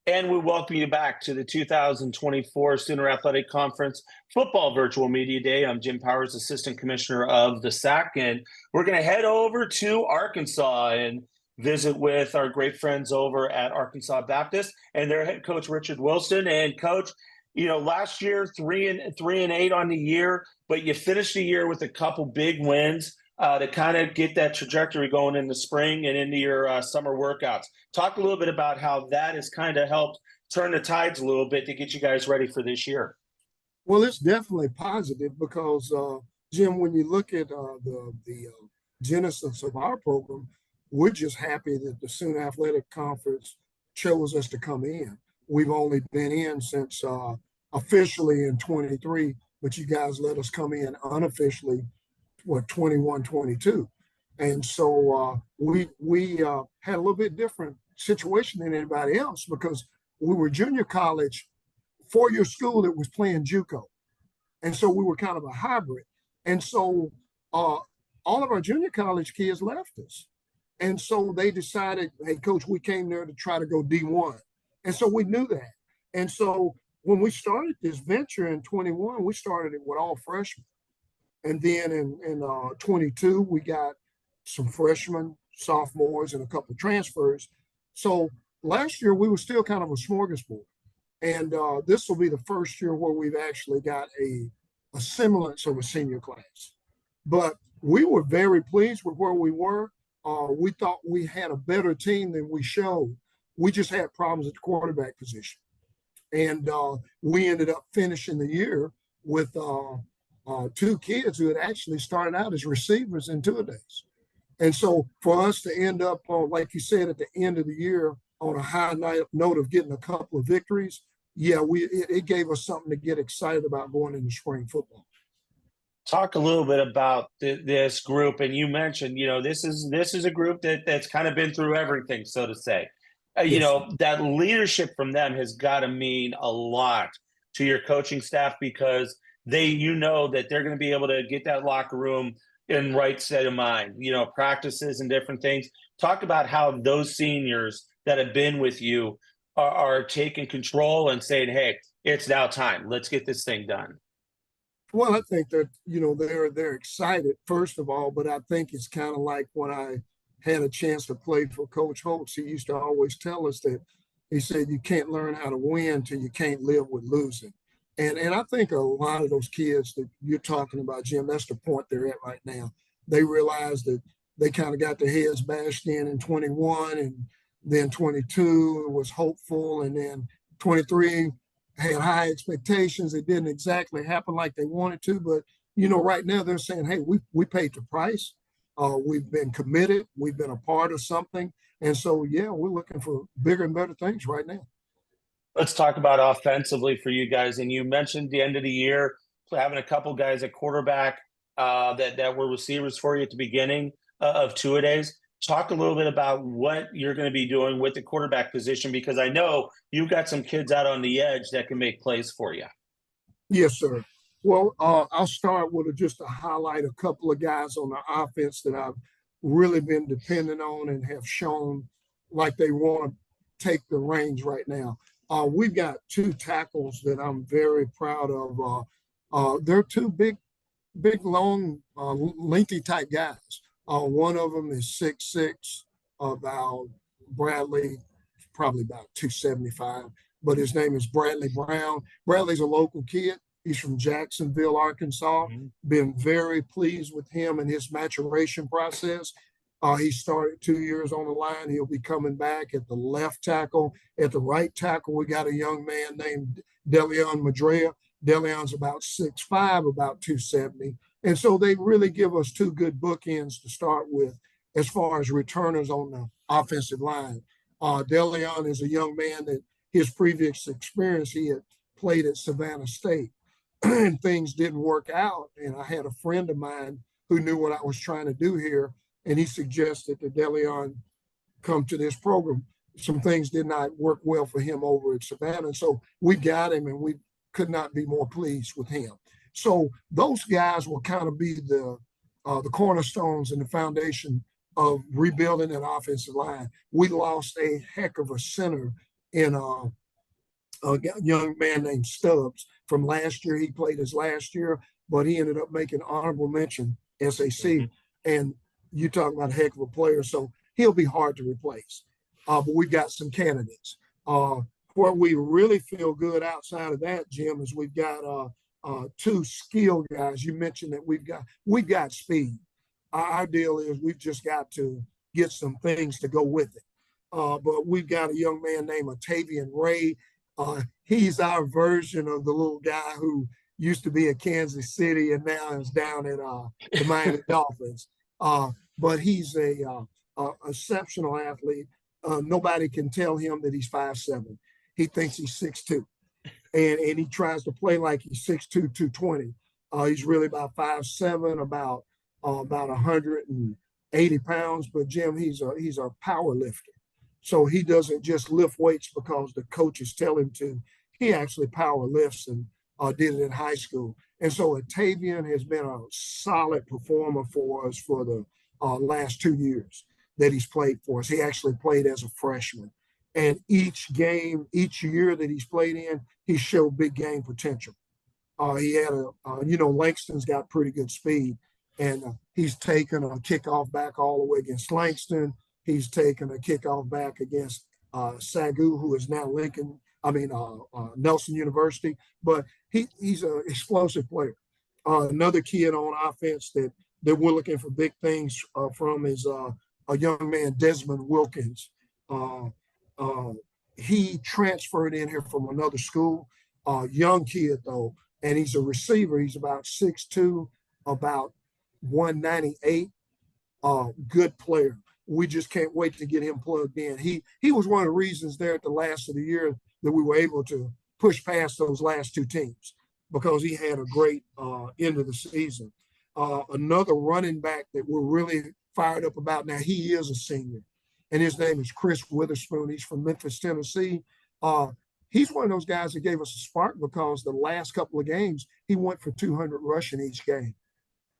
And we welcome you back to the 2024 Sooner Athletic Conference Football Virtual Media Day. I'm Jim Powers, Assistant Commissioner of the SAC, and we're going to head over to Arkansas and visit with our great friends over at Arkansas Baptist and their head coach, Richard Wilson. And Coach, last year, 3-8 on the year, but you finished the year with a couple big wins to kind of get that trajectory going in the spring and into your summer workouts. Talk a little bit about how that has kind of helped turn the tides a little bit to get you guys ready for this year. Well, it's definitely positive because, Jim, when you look at the genesis of our program, we're just happy that the Sooner Athletic Conference chose us to come in. We've only been in since officially in 23, but you guys let us come in unofficially, 21, 22. And so we had a little bit different situation than anybody else because we were junior college, four-year school that was playing JUCO. And so we were kind of a hybrid. And so all of our junior college kids left us. And so they decided, hey, Coach, we came there to try to go D1. And so we knew that. And so when we started this venture in 21, we started it with all freshmen. And then in 22, we got some freshmen, sophomores, and a couple of transfers. So last year, we were still kind of a smorgasbord. And this will be the first year where we've actually got a semblance of a senior class. But we were very pleased with where we were. We thought we had a better team than we showed. We just had problems at the quarterback position. And we ended up finishing the year with two kids who had actually started out as receivers in two-a-days. And so for us to end up, like you said, at the end of the year on a high note of getting a couple of victories, yeah, it gave us something to get excited about going into spring football. Talk a little bit about this group, and you mentioned, this is a group that's kind of been through everything, so to say. That leadership from them has got to mean a lot to your coaching staff because that they're going to be able to get that locker room in right state of mind, practices and different things. Talk about how those seniors that have been with you are taking control and saying, hey, it's now time. Let's get this thing done. Well, I think that, they're excited, first of all, but I think it's kind of like when I had a chance to play for Coach Holtz. He used to always tell us that he said, you can't learn how to win till you can't live with losing. And I think a lot of those kids that you're talking about, Jim, that's the point they're at right now. They realize that they kind of got their heads bashed in 21, and then 22 was hopeful, and then 23 had high expectations. It didn't exactly happen like they wanted to, but, right now they're saying, hey, we paid the price. We've been committed. We've been a part of something. And so, yeah, we're looking for bigger and better things right now. Let's talk about offensively for you guys. And you mentioned the end of the year, having a couple guys at quarterback that were receivers for you at the beginning of two-a-days. Talk a little bit about what you're going to be doing with the quarterback position, because I know you've got some kids out on the edge that can make plays for you. Yes, sir. Well, I'll start with just to highlight a couple of guys on the offense that I've really been dependent on and have shown like they want to take the reins right now. We've got two tackles that I'm very proud of. They're two big, long, lengthy type guys. One of them is 6'6", about Bradley, probably about 275, but his name is Bradley Brown. Bradley's a local kid. He's from Jacksonville, Arkansas. Mm-hmm. Been very pleased with him and his maturation process. He started 2 years on the line. He'll be coming back at the left tackle. At the right tackle, we got a young man named Deleon Madrea. Deleon's about 6'5", about 270. And so they really give us two good bookends to start with as far as returners on the offensive line. Deleon is a young man that his previous experience, he had played at Savannah State and things didn't work out. And I had a friend of mine who knew what I was trying to do here, and he suggested that Deleon come to this program. Some things did not work well for him over at Savannah. So we got him, and we could not be more pleased with him. So those guys will kind of be the cornerstones and the foundation of rebuilding an offensive line. We lost a heck of a center in a young man named Stubbs from last year. He played his last year, but he ended up making honorable mention SAC. Mhm. And you talk about a heck of a player, so he'll be hard to replace. But we've got some candidates. Where we really feel good outside of that, Jim, is we've got two skill guys. You mentioned that we've got speed. Our deal is we've just got to get some things to go with it. But we've got a young man named Octavian Ray. He's our version of the little guy who used to be at Kansas City and now is down at the Miami Dolphins. But he's a exceptional athlete. Nobody can tell him that he's 5'7". He thinks he's 6'2", and he tries to play like he's 6'2", 220. He's really about 5'7", about 180 pounds. But Jim, he's a power lifter. So he doesn't just lift weights because the coaches tell him to. He actually power lifts and did it in high school. And so Octavian has been a solid performer for us for the last 2 years that he's played for us. He actually played as a freshman. And each game, each year that he's played in, he showed big game potential. He had Langston's got pretty good speed, and he's taken a kickoff back all the way against Langston. He's taken a kickoff back against Sagu, who is now Nelson University. But he's an explosive player. Another kid on offense that we're looking for big things from is a young man, Desmond Wilkins. He transferred in here from another school. Young kid though, and he's a receiver. He's about 6'2", about 198. Good player. We just can't wait to get him plugged in. He was one of the reasons there at the last of the year that we were able to push past those last two teams because he had a great end of the season. Another running back that we're really fired up about now, he is a senior, and his name is Chris Witherspoon. He's from Memphis, Tennessee. He's one of those guys that gave us a spark because the last couple of games, he went for 200 rushing each game.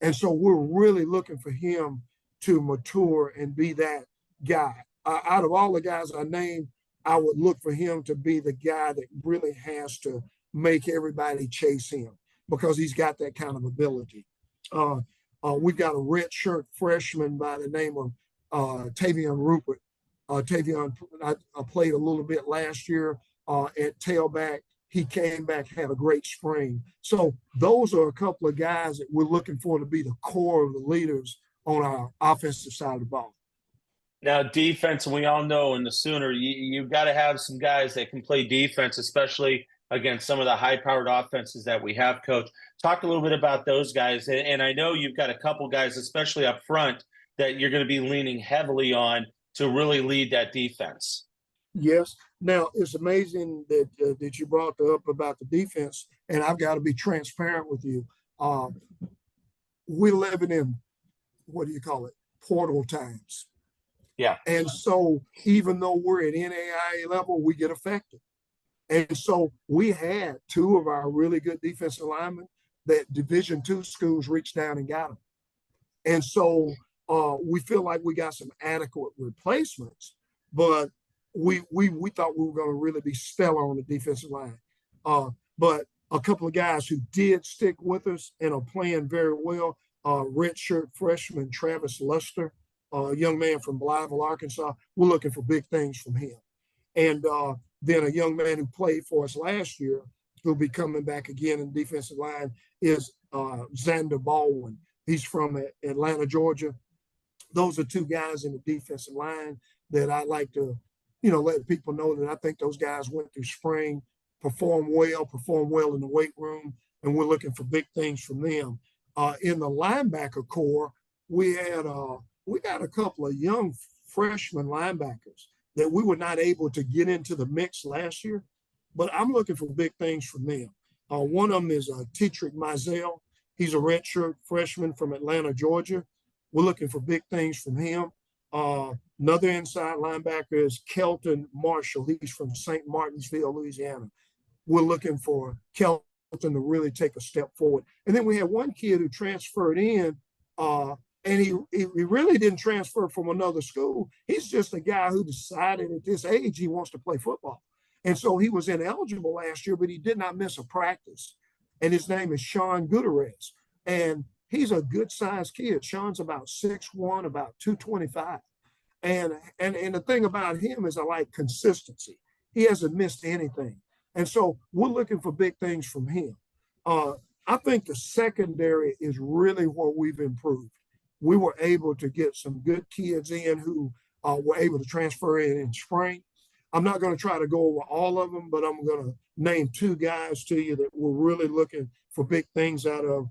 And so we're really looking for him to mature and be that guy. Out of all the guys I named, I would look for him to be the guy that really has to make everybody chase him because he's got that kind of ability. We've got a redshirt freshman by the name of Tavion Rupert. Tavion, I played a little bit last year at tailback. He came back, had a great spring. So those are a couple of guys that we're looking for to be the core of the leaders on our offensive side of the ball. Now, defense, and we all know in the Sooner, you've got to have some guys that can play defense, especially against some of the high-powered offenses that we have, Coach. Talk a little bit about those guys. And I know you've got a couple guys, especially up front, that you're going to be leaning heavily on to really lead that defense. Yes. Now, it's amazing that you brought up about the defense, and I've got to be transparent with you. We're living in, portal times. Yeah. And so even though we're at NAIA level, we get affected. And so we had two of our really good defensive linemen that Division II schools reached down and got them. And so we feel like we got some adequate replacements, but we thought we were going to really be stellar on the defensive line. But a couple of guys who did stick with us and are playing very well, redshirt freshman Travis Luster, a young man from Blytheville, Arkansas. We're looking for big things from him. And then a young man who played for us last year, who'll be coming back again in the defensive line, is Xander Baldwin. He's from Atlanta, Georgia. Those are two guys in the defensive line that I like to, let people know that I think those guys went through spring, performed well in the weight room, and we're looking for big things from them. In the linebacker core, we got a couple of young freshman linebackers that we were not able to get into the mix last year, but I'm looking for big things from them. One of them is Tetrick Mizell. He's a redshirt freshman from Atlanta, Georgia. We're looking for big things from him. Another inside linebacker is Kelton Marshall. He's from St. Martinsville, Louisiana. We're looking for Kelton to really take a step forward. And then we had one kid who transferred in, and he really didn't transfer from another school. He's just a guy who decided at this age he wants to play football. And so he was ineligible last year, but he did not miss a practice. And his name is Sean Gutierrez. And he's a good sized kid. Sean's about 6'1", about 225. And the thing about him is I like consistency. He hasn't missed anything. And so we're looking for big things from him. I think the secondary is really where we've improved. We were able to get some good kids in who were able to transfer in spring. I'm not going to try to go over all of them, but I'm going to name two guys to you that we're really looking for big things out of.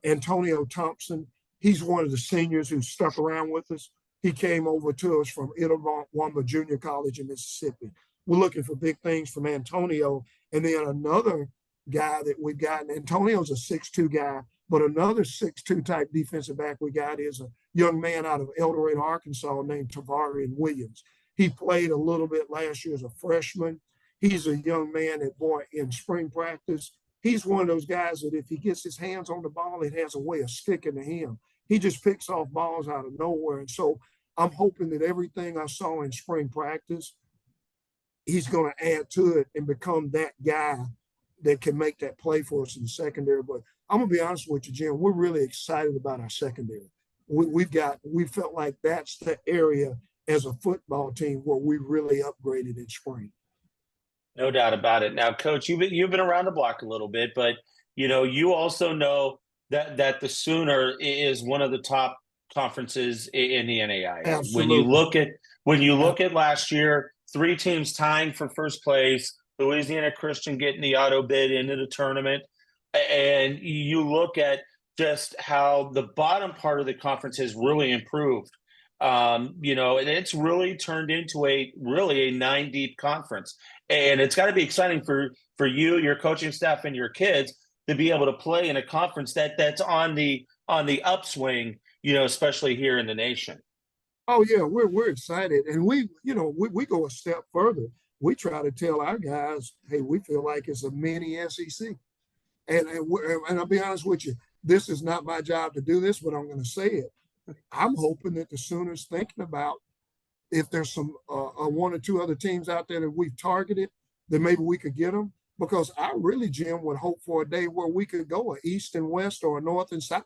Antonio Thompson, he's one of the seniors who stuck around with us. He came over to us from Itawamba Junior College in Mississippi. We're looking for big things from Antonio. And then another guy that we've gotten, Antonio's a 6'2" guy, but another 6'2" type defensive back we got is a young man out of El Dorado, Arkansas named Tavarian Williams. He played a little bit last year as a freshman. He's a young man that, boy, in spring practice, he's one of those guys that if he gets his hands on the ball, it has a way of sticking to him. He just picks off balls out of nowhere. And so I'm hoping that everything I saw in spring practice, he's going to add to it and become that guy that can make that play for us in the secondary. But I'm going to be honest with you, Jim, we're really excited about our secondary. We felt like that's the area as a football team where we really upgraded in spring. No doubt about it. Now, Coach, you've been around the block a little bit, but you also know that the Sooner is one of the top conferences in the NAIA. Absolutely. When you look at last year, 3 teams tying for first place, Louisiana Christian getting the auto bid into the tournament, and you look at just how the bottom part of the conference has really improved. And it's really turned into a 9-deep conference, and it's got to be exciting for you, your coaching staff, and your kids to be able to play in a conference that's on the upswing, especially here in the nation. Oh yeah, we're excited, and we go a step further. We try to tell our guys, hey, we feel like it's a mini SEC, and I'll be honest with you, this is not my job to do this, but I'm going to say it. I'm hoping that the Sooners thinking about if there's some 1 or 2 other teams out there that we've targeted, then maybe we could get them. Because I really, Jim, would hope for a day where we could go a East and West or a North and South.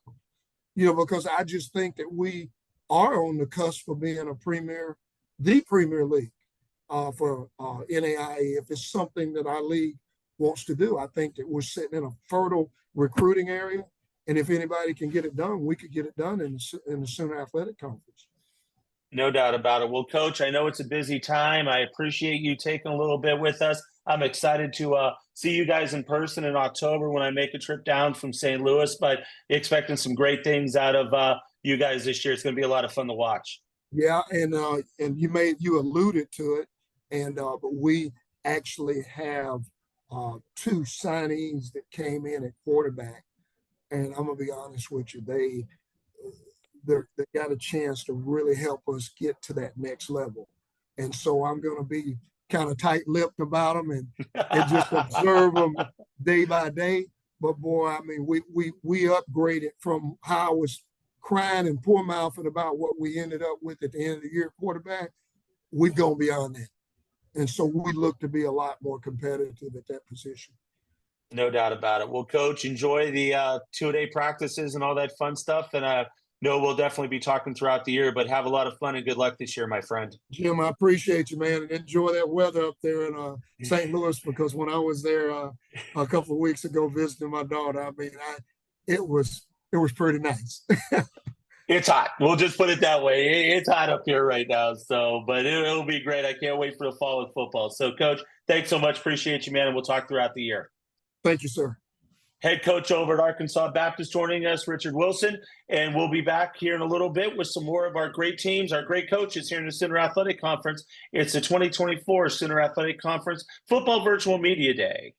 Because I just think that we are on the cusp of being the Premier League for NAIA. If it's something that our league wants to do, I think that we're sitting in a fertile recruiting area. And if anybody can get it done, we could get it done in the Sooner Athletic Conference. No doubt about it. Well, Coach, I know it's a busy time. I appreciate you taking a little bit with us. I'm excited to see you guys in person in October when I make a trip down from St. Louis, but expecting some great things out of you guys this year. It's going to be a lot of fun to watch. Yeah, and you alluded to it, but we actually have 2 signees that came in at quarterback. And I'm going to be honest with you, they got a chance to really help us get to that next level. And so I'm going to be kind of tight-lipped about them and just observe them day by day. But boy, I mean, we upgraded from how I was crying and poor mouthing about what we ended up with at the end of the year quarterback. We've gone beyond that. And so we look to be a lot more competitive at that position. No doubt about it. Well, Coach, enjoy the 2-day practices and all that fun stuff. And no, we'll definitely be talking throughout the year, but have a lot of fun and good luck this year, my friend. Jim, I appreciate you, man, and enjoy that weather up there in St. Louis, because when I was there a couple of weeks ago visiting my daughter, I mean, it was pretty nice. It's hot. We'll just put it that way. It's hot up here right now. So, but it'll be great. I can't wait for the fall of football. So, Coach, thanks so much. Appreciate you, man, and we'll talk throughout the year. Thank you, sir. Head coach over at Arkansas Baptist joining us, Richard Wilson, and we'll be back here in a little bit with some more of our great teams, our great coaches here in the Sooner Athletic Conference. It's the 2024 Sooner Athletic Conference Football Virtual Media Day.